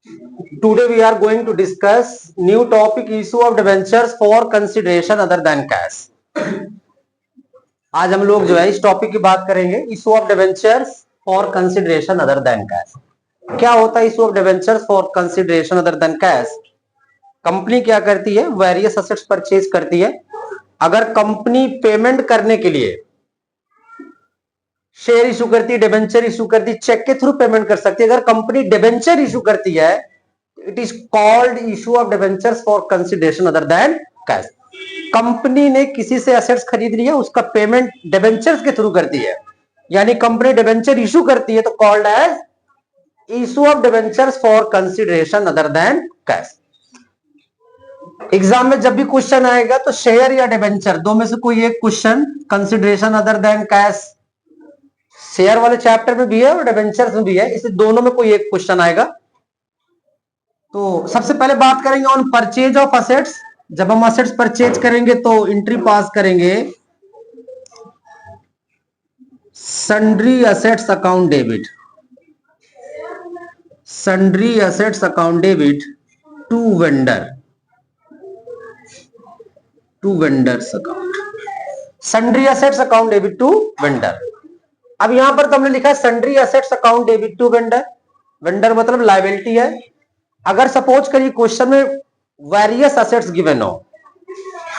Today we are going to discuss new topic issue of debentures for consideration other than cash. आज हम लोग जो है इस टॉपिक की बात करेंगे issue of debentures for consideration other than cash. क्या होता है issue of debentures for consideration other than cash? Company क्या करती है, वेरियस असेट्स परचेज करती है। अगर कंपनी पेमेंट करने के लिए शेयर इशू करती है, डिबेंचर इशू करती है, चेक के थ्रू पेमेंट कर सकती है। अगर कंपनी डिबेंचर इशू करती है, it is called issue of debentures for consideration other than cash. Company ने किसी से एसेट्स खरीद लिया, उसका पेमेंट डिबेंचर्स के थ्रू करती है, यानी कंपनी डिबेंचर इशू करती है, तो called as issue of debentures for consideration other than cash. Exam में जब भी क्वेश्चन आएगा तो शेयर या डिबेंचर दो में से कोई एक question consideration other than cash share वाले चैप्टर में भी है और डिबेंचर्स में भी है, इसे दोनों में कोई एक क्वेश्चन आएगा। तो सबसे पहले बात करेंगे ऑन परचेज ऑफ असेट्स। जब हम असेट्स परचेज करेंगे तो एंट्री पास करेंगे sundry assets account debit, sundry assets account debit to vendor, to vendors account, sundry assets account debit to vendor. अब यहां पर तो हमने लिखा है sundry assets account debit to vendor, vendor मतलब लायबिलिटी है। अगर सपोज करिए क्वेश्चन में वेरियस असेट्स गिवन हो,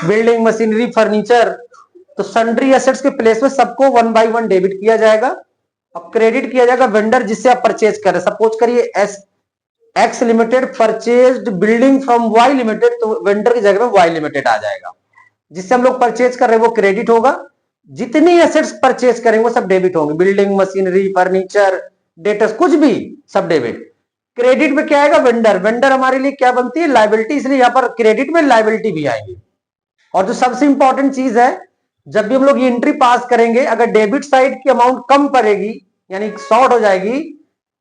बिल्डिंग, मशीनरी, फर्नीचर, तो सन्ड्री असेट्स के प्लेस में सबको वन बाय वन डेबिट किया जाएगा और क्रेडिट किया जाएगा वेंडर जिससे आप परचेज कर रहे हैं। सपोज करिए X limited purchased building from Y limited, तो वेंडर की जगह में वाई लिमिटेड आ जाएगा, जिससे हम लोग परचेज कर रहे हैं वो क्रेडिट होगा। जितनी एसेट्स परचेज करेंगे वो सब डेबिट होंगे, बिल्डिंग, मशीनरी, फर्नीचर, डेटर्स, कुछ भी सब डेबिट। क्रेडिट में क्या आएगा? वेंडर। वेंडर हमारे लिए क्या बनती है? लायबिलिटी, इसलिए यहां पर क्रेडिट में लायबिलिटी भी आएगी। और जो सबसे इंपॉर्टेंट चीज है, जब भी हम लोग ये एंट्री पास करेंगे, अगर डेबिट साइड की अमाउंट कम पड़ेगी यानी शॉर्ट हो जाएगी,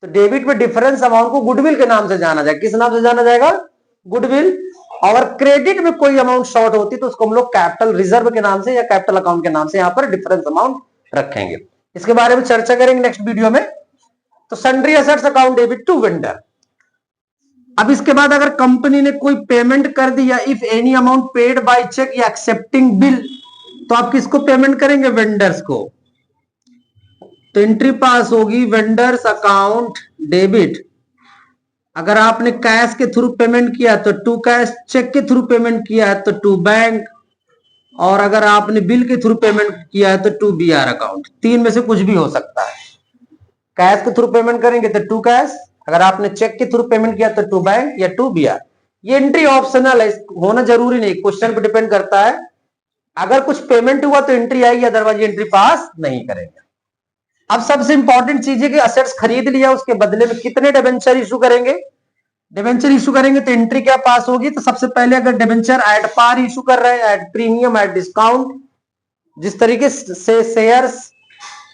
तो डेबिट में डिफरेंस अमाउंट को गुडविल के नाम से जाना जाएगा। किस नाम से जाना जाएगा? गुडविल। और क्रेडिट में कोई अमाउंट शॉर्ट होती तो उसको हम लोग कैपिटल रिजर्व के नाम से या कैपिटल अकाउंट के नाम से यहां पर डिफरेंस अमाउंट रखेंगे। इसके बारे में चर्चा करेंगे नेक्स्ट वीडियो में। तो sundry assets account debit to vendor. अब इसके बाद अगर कंपनी ने कोई पेमेंट कर दी या if any amount paid by cheque या एक्सेप्टिंग बिल, तो आप किसको पेमेंट करेंगे? वेंडर्स को। तो एंट्री पास होगी वेंडर्स अकाउंट डेबिट। अगर आपने कैश के थ्रू पेमेंट किया तो टू कैश, चेक के थ्रू पेमेंट किया है तो टू बैंक, और अगर आपने बिल के थ्रू पेमेंट किया है तो टू बीआर अकाउंट। तीन में से कुछ भी हो सकता है। कैश के थ्रू पेमेंट करेंगे तो टू कैश, अगर आपने चेक के थ्रू पेमेंट किया तो टू बैंक या टू बीआर। ये एंट्री ऑप्शनल है, होना जरूरी नहीं, क्वेश्चन पे डिपेंड करता है। अगर कुछ पेमेंट हुआ तो एंट्री आएगी, अदरवाइज एंट्री पास नहीं करेंगे। अब सबसे इंपॉर्टेंट चीज है कि असेट्स खरीद लिया, उसके बदले में कितने डिबेंचर इशू करेंगे। डिबेंचर इशू करेंगे तो एंट्री क्या पास होगी? तो सबसे पहले अगर डिबेंचर एट पार इशू कर रहे हैं, एट प्रीमियम, एट डिस्काउंट, जिस तरीके से शेयर्स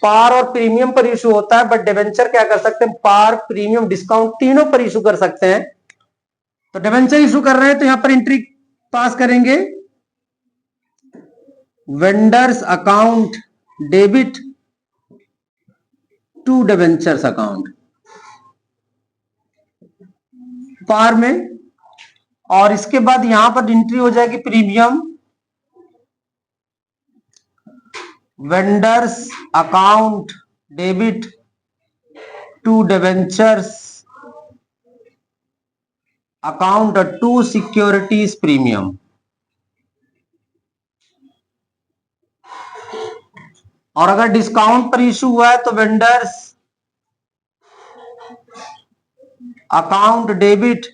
पार और प्रीमियम पर इशू होता है, बट डिबेंचर क्या कर सकते हैं? पार, प्रीमियम, डिस्काउंट तीनों पर इशू कर सकते हैं। तो डिबेंचर इशू कर रहे हैं तो यहां पर एंट्री पास करेंगे vendors account debit to debentures account पार में, और इसके बाद यहां पर एंट्री हो जाएगी premium, vendors account debit to debentures account to securities premium. और अगर डिस्काउंट पर इशू हुआ है तो vendors account debit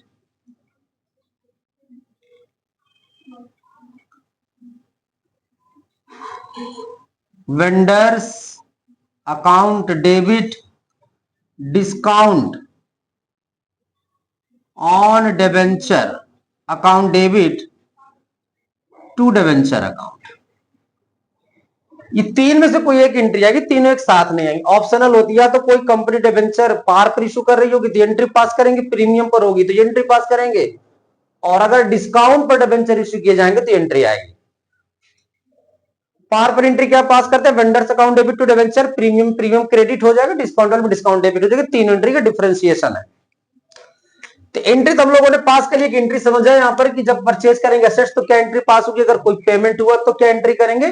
vendors account debit discount on debenture account debit to debenture account. ये तीन में से कोई एक एंट्री आएगी, तीनों एक साथ नहीं आएंगी, ऑप्शनल होती है। तो कोई कंपनी डिबेंचर पार पर इशू कर रही होगी तो एंट्री पास करेंगे, प्रीमियम पर होगी तो एंट्री पास करेंगे, और अगर डिस्काउंट पर डिबेंचर इशू किए जाएंगे तो एंट्री आएगी। पार पर एंट्री क्या पास करते हैं? Vendors account debit to debenture, premium premium credit हो जाएगा, डिस्काउंट में डिस्काउंट डेबिट हो जाएगा। तीन एंट्री का डिफरेंशिएशन है। तो एंट्री तो हम लोगों ने पास कर लिया कि एंट्री समझ जाए यहां पर कि जब परचेज करेंगे एसेट्स तो क्या एंट्री पास होगी, अगर कोई पेमेंट हुआ तो क्या एंट्री करेंगे।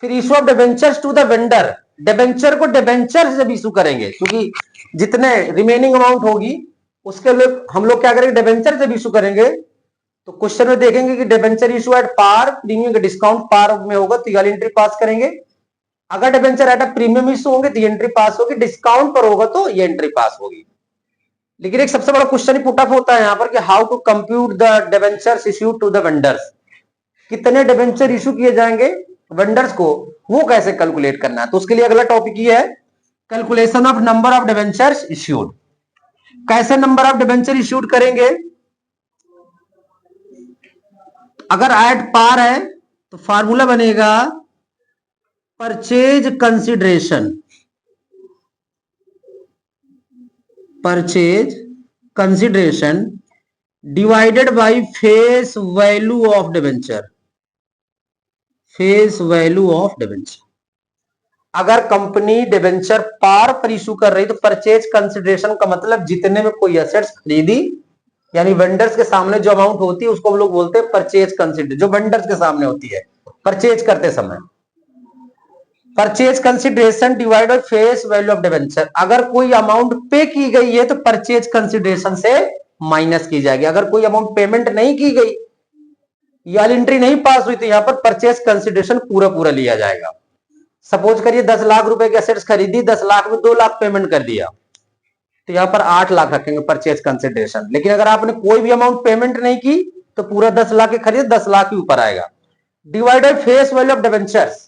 फिर issue of debentures to the vendor, debenture को डिबेंचर जब इशू करेंगे क्योंकि जितने रिमेनिंग अमाउंट होगी उसके लिए हम लोग क्या करेंगे, डिबेंचर जब इशू करेंगे तो क्वेश्चन में देखेंगे कि debenture issue at par, premium का डिस्काउंट पार में होगा तो ये एंट्री पास करेंगे। अगर debenture at a premium issue होंगे तो ये एंट्री पास होगी, डिस्काउंट पर होगा तो ये एंट्री पास होगी। लेकिन एक सबसे बड़ा क्वेश्चन ही पुट अप होता है यहां पर कि how to compute the debentures issued to the vendors, कितने डिबेंचर इशू किए जाएंगे वेंडर्स को, वो कैसे कैलकुलेट करना है। तो उसके लिए अगला टॉपिक ये है calculation of number of debentures issued. कैसे नंबर ऑफ डिबेंचर इश्यूड करेंगे, अगर एट पार है तो फार्मूला बनेगा purchase consideration, purchase consideration divided by face value of debenture, face value of debenture. अगर कंपनी डिबेंचर पार पर इशू कर रही तो परचेज कंसिडरेशन का मतलब जितने में कोई एसेट्स खरीदी यानी वेंडर्स के सामने जो अमाउंट होती है उसको हम लोग बोलते हैं परचेज कंसिडरेशन, जो वेंडर्स के सामने होती है परचेज करते समय। Purchase consideration divide by face value of debenture, अगर कोई अमाउंट पे की गई है तो परचेज कंसिडरेशन से माइनस की जाएगी। अगर कोई अमाउंट पेमेंट नहीं की गई या एंट्री नहीं पास हुई तो यहां पर परचेज कंसिडरेशन पूरा पूरा लिया जाएगा। सपोज करिए 10 लाख रुपए की एसेट्स खरीदी, 10 लाख में 2 लाख पेमेंट कर दिया तो यहां पर 8 लाख रखेंगे परचेज कंसिडरेशन। लेकिन अगर आपने कोई भी अमाउंट पेमेंट नहीं की तो पूरा 10 लाख की खरीद 10 लाख के ऊपर आएगा। Divide by face value of debentures,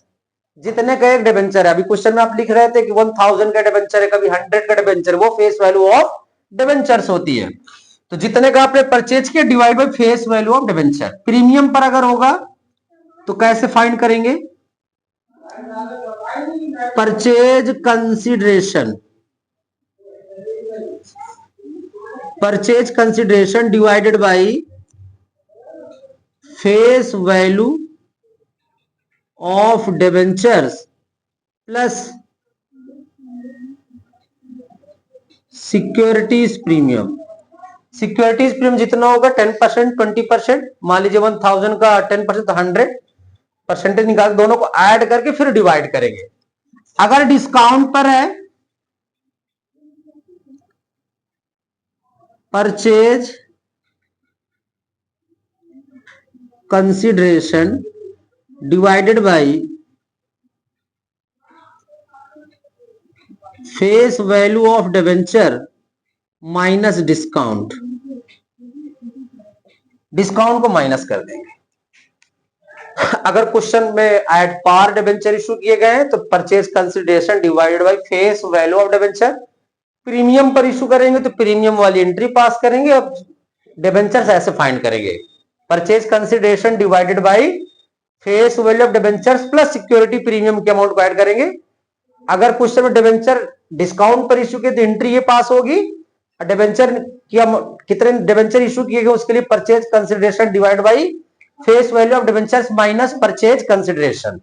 जितने का एक डिबेंचर है, अभी क्वेश्चन में आप लिख रहे थे कि 1000 का डिबेंचर है, कभी 100 का डिबेंचर, वो फेस वैल्यू ऑफ डिबेंचर्स होती है। तो जितने का आपने परचेज किया divide by face value of debenture. Premium पर अगर होगा तो कैसे फाइंड करेंगे, purchase consideration, purchase consideration divided by face value of debentures plus securities premium. Securities premium जितना होगा 10%, 20%, मान लीजिए 1000 का 10% तो 100% निकाल, दोनों को ऐड करके फिर डिवाइड करेंगे। अगर डिस्काउंट पर है purchase consideration divided by face value of debenture minus discount, discount को माइनस कर देंगे। अगर क्वेश्चन में एट पार डिबेंचर इशू किए गए हैं तो purchase consideration divided by face value of debenture. Premium पर इशू करेंगे तो प्रीमियम वाली एंट्री पास करेंगे। अब डिबेंचर्स ऐसे फाइंड करेंगे, purchase consideration divided by face value of debentures plus security premium के अमाउंट को ऐड करेंगे। अगर क्वेश्चन में डिबेंचर डिस्काउंट पर इशू किए तो एंट्री ये पास होगी, डिबेंचर कितने डिबेंचर इशू किए गए उसके लिए purchase consideration divide by face value of debentures minus purchase consideration.